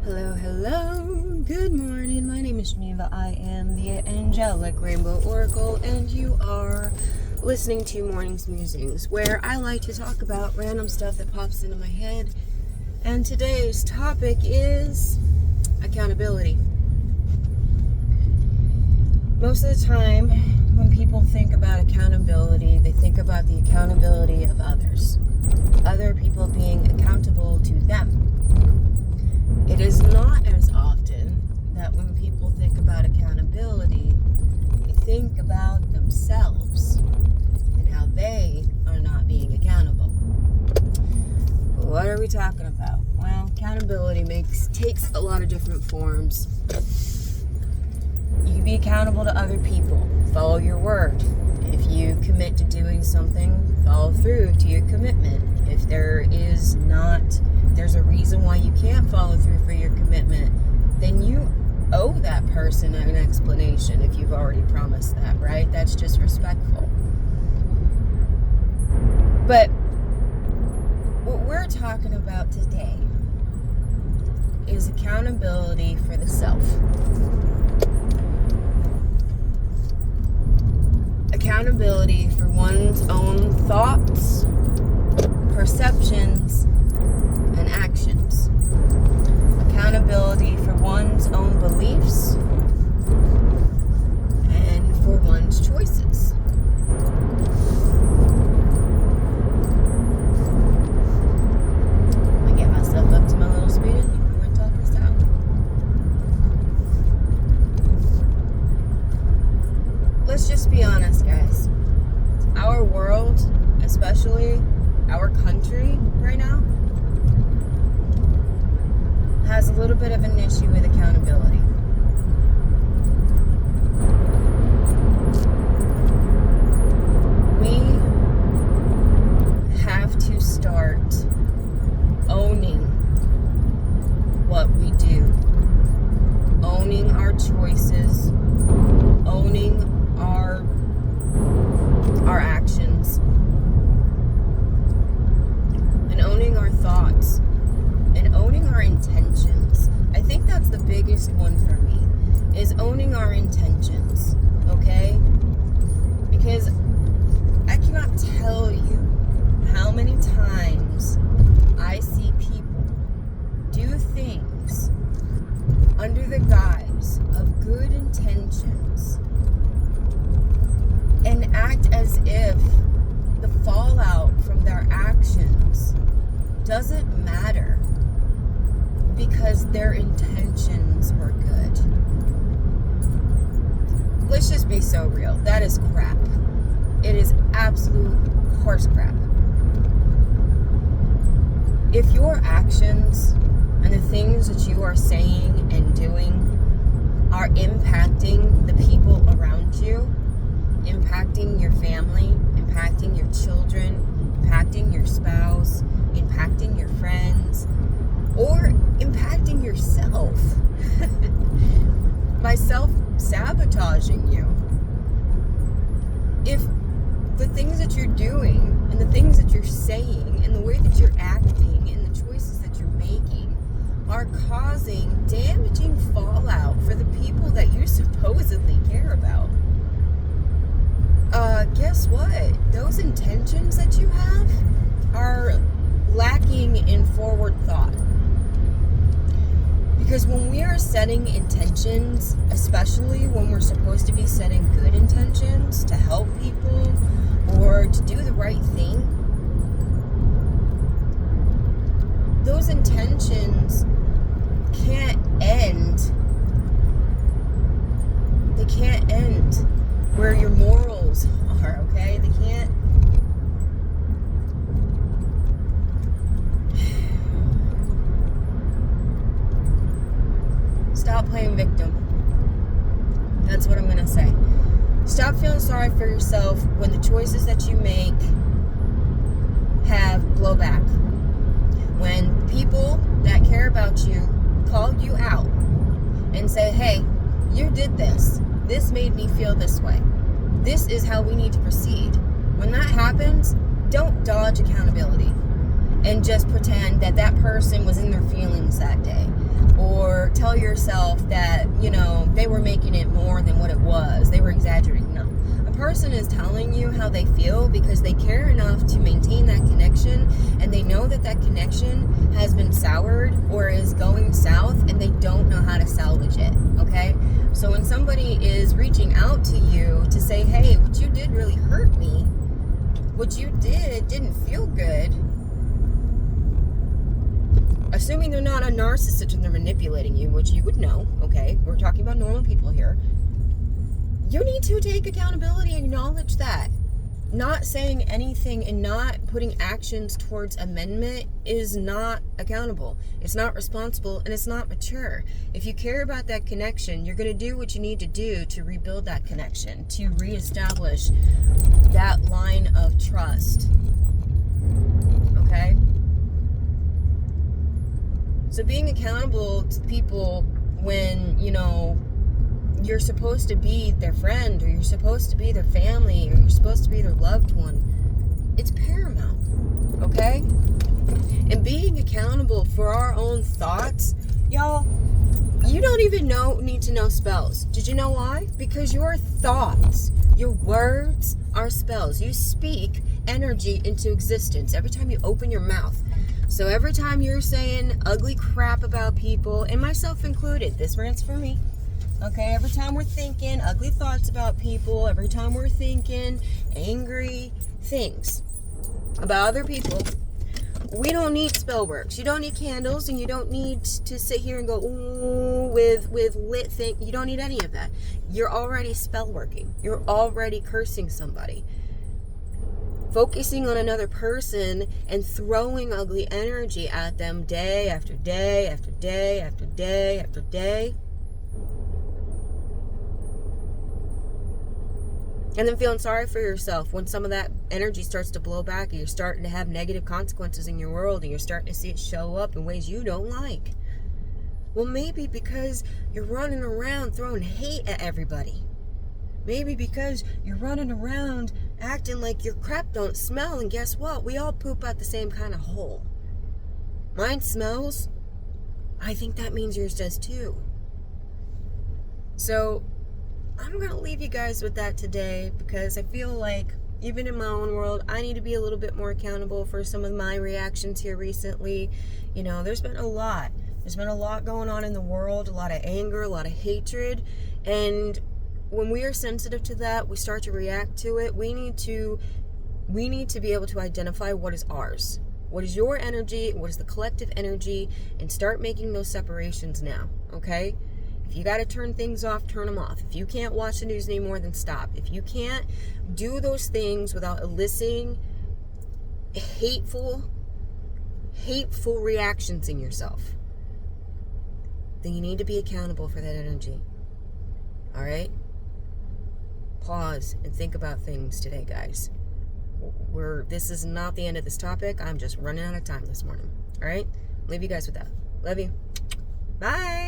Hello, hello, good morning. My name is Geneva. I am the Angelic Rainbow Oracle, and you are listening to Musings, where I like to talk about random stuff that pops into my head. And today's topic is accountability. Most of the time, when people think about accountability, they think about the accountability of others. Other people being accountable to them. It is not as often that when people think about accountability, they think about themselves and how they are not being accountable. But what are we talking about? Well, accountability takes a lot of different forms. You can be accountable to other people. Follow your word. If you commit to doing something, follow through to your commitment. If there's a reason why you can't follow through for your commitment, then you owe that person an explanation if you've already promised that, right? That's just respectful. But what we're talking about today is accountability for the self. Accountability for one's own thoughts, perceptions, and actions. Accountability for one's own beliefs and for one's choices. I get myself up to my little speed and we're going to talk this out. Let's just be honest, guys. Our world, especially our country right now, has a little bit of an issue with accountability. We have to start owning what we do, owning our choices, owning our actions, and owning our thoughts, and owning our intentions. I think that's the biggest one for me, is owning our intentions, okay? Because I cannot tell you how many times I see people do things under the guise of good intentions and act as if the fallout from their actions doesn't matter because their intentions were good. Let's just be so real. That is crap. It is absolute horse crap. If your actions and the things that you are saying and doing are impacting the people around you, impacting your family, impacting your children, impacting your spouse, impacting your friends, or impacting yourself by self-sabotaging you. If the things that you're doing and the things that you're saying and the way that you're acting and the choices that you're making are causing damaging fallout for the people that you supposedly care about, guess what? Those intentions that you have are lacking in forward thought. Because when we are setting intentions, especially when we're supposed to be setting good intentions to help people or to do the right thing, those intentions can't end. They can't end where your morals are, okay? They can't. Stop playing victim. That's what I'm going to say. Stop feeling sorry for yourself when the choices that you make have blowback. When people that care about you call you out and say, hey, you did this. This made me feel this way. This is how we need to proceed. When that happens, don't dodge accountability and just pretend that that person was in their feelings that day, or tell yourself that, you know, they were making it more than what it was. They were exaggerating. No. A person is telling you how they feel because they care enough to maintain that connection, and they know that that connection has been soured or is going south, and they don't know how to salvage it, okay? So when somebody is reaching out to you to say, hey, what you did really hurt me, what you did didn't feel good, assuming they're not a narcissist and they're manipulating you, which you would know, okay? We're talking about normal people here. You need to take accountability, acknowledge that. Not saying anything and not putting actions towards amendment is not accountable. It's not responsible, and it's not mature. If you care about that connection, you're going to do what you need to do to rebuild that connection, to reestablish that line of trust. Okay? So being accountable to people when, you know, you're supposed to be their friend, or you're supposed to be their family, or you're supposed to be their loved one, it's paramount, okay? And being accountable for our own thoughts, y'all, you don't even need to know spells. Did you know why? Because your thoughts, your words are spells. You speak energy into existence every time you open your mouth. So every time you're saying ugly crap about people, and myself included, this rant's for me. Okay, every time we're thinking ugly thoughts about people, every time we're thinking angry things about other people, we don't need spell works. You don't need candles, and you don't need to sit here and go, ooh, with lit thing. You don't need any of that. You're already spell working. You're already cursing somebody. Focusing on another person and throwing ugly energy at them day after day after day after day after day. And then feeling sorry for yourself when some of that energy starts to blow back, and you're starting to have negative consequences in your world, and you're starting to see it show up in ways you don't like. Well, maybe because you're running around throwing hate at everybody. Maybe because you're running around acting like your crap don't smell, and guess what? We all poop out the same kind of hole. Mine smells. I think that means yours does too. So I'm going to leave you guys with that today, because I feel like even in my own world, I need to be a little bit more accountable for some of my reactions here recently. You know, there's been a lot. There's been a lot going on in the world, a lot of anger, a lot of hatred. And when we are sensitive to that, we start to react to it. We need to be able to identify what is ours. What is your energy? What is the collective energy? And start making those separations now, okay? If you got to turn things off, turn them off. If you can't watch the news anymore, then stop. If you can't do those things without eliciting hateful reactions in yourself, then you need to be accountable for that energy. All right? Pause and think about things today, guys. This is not the end of this topic. I'm just running out of time this morning. All right? Leave you guys with that. Love you. Bye.